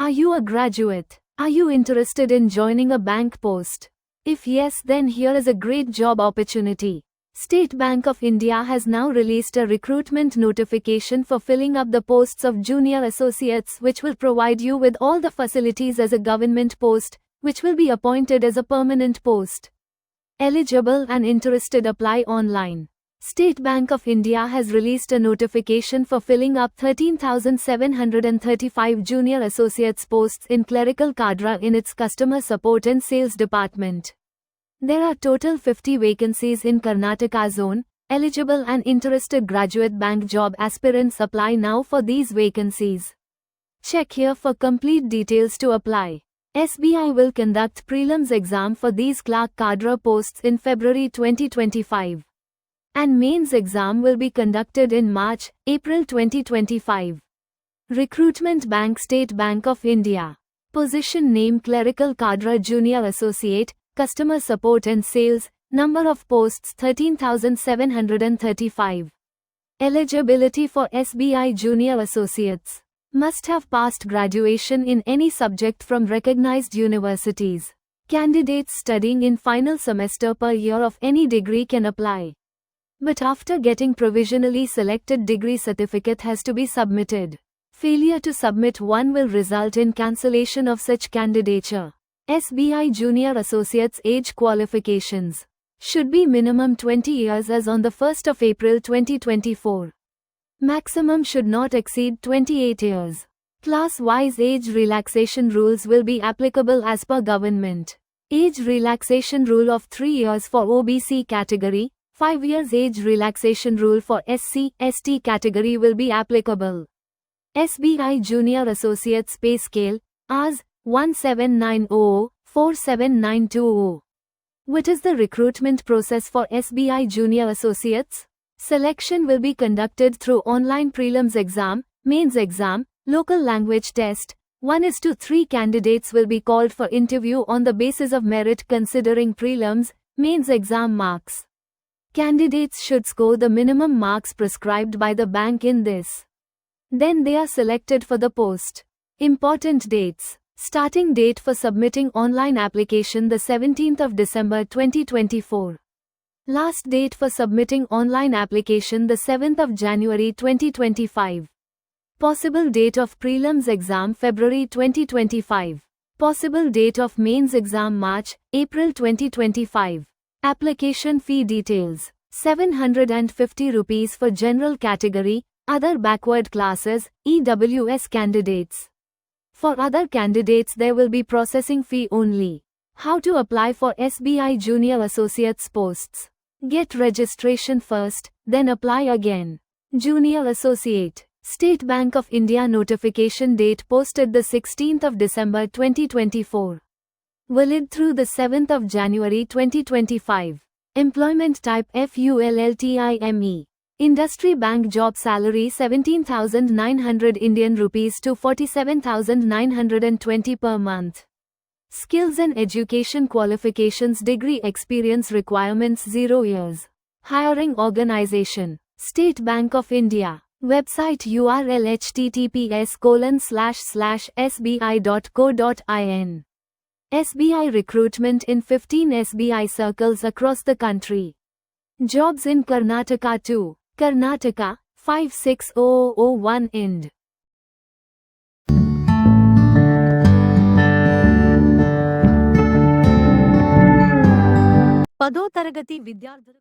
Are you a graduate? Are you interested in joining a bank post? If yes, then here is a great job opportunity. State Bank of India has now released a recruitment notification for filling up the posts of junior associates, which will provide you with all the facilities as a government post, which will be appointed as a permanent post. Eligible and interested apply online. State Bank of India has released a notification for filling up 13,735 junior associates posts in clerical cadre in its customer support and sales department. There are total 50 vacancies in Karnataka zone. Eligible and interested graduate bank job aspirants apply now for these vacancies. Check here for complete details to apply. SBI will conduct prelims exam for these clerk cadre posts in February 2025. And mains exam will be conducted in March-April 2025. Recruitment Bank State Bank of India. Position name Clerical Cadre Junior Associate, Customer Support and Sales, number of posts 13,735. Eligibility for SBI Junior Associates. Must have passed graduation in any subject from recognized universities. Candidates studying in final semester per year of any degree can apply. But after getting provisionally selected, degree certificate has to be submitted. Failure to submit one will result in cancellation of such candidature. SBI Junior Associates age qualifications should be minimum 20 years as on the 1st of April 2024. Maximum should not exceed 28 years. Class-wise age relaxation rules will be applicable as per government. Age relaxation rule of 3 years for OBC category. 5 years age relaxation rule for SC/ST category will be applicable. SBI Junior Associates pay scale, Rs. 1790-47920. What is the recruitment process for SBI Junior Associates? Selection will be conducted through online prelims exam, mains exam, local language test. 1:3 candidates will be called for interview on the basis of merit considering prelims, mains exam marks. Candidates should score the minimum marks prescribed by the bank in this. Then they are selected for the post. Important dates. Starting date for submitting online application the 17th of December 2024. Last date for submitting online application the 7th of January 2025. Possible date of prelims exam February 2025. Possible date of mains exam March-April 2025. Application fee details. 750 rupees for general category, other backward classes, EWS candidates. For other candidates there will be processing fee only. How to apply for SBI Junior Associates posts? Get registration first, then apply again. Junior Associate. State Bank of India notification date posted the 16th of December 2024. Valid through the 7th of January 2025. Employment type FULLTIME. Industry bank job salary 17,900 Indian rupees to 47,920 per month. Skills and education qualifications degree experience requirements 0 years. Hiring organization. State Bank of India. Website URL https://sbi.co.in. SBI recruitment in 15 SBI circles across the country. Jobs in Karnataka 2. Karnataka, 56001 Ind. పదో తరగతి విద్యార్థులు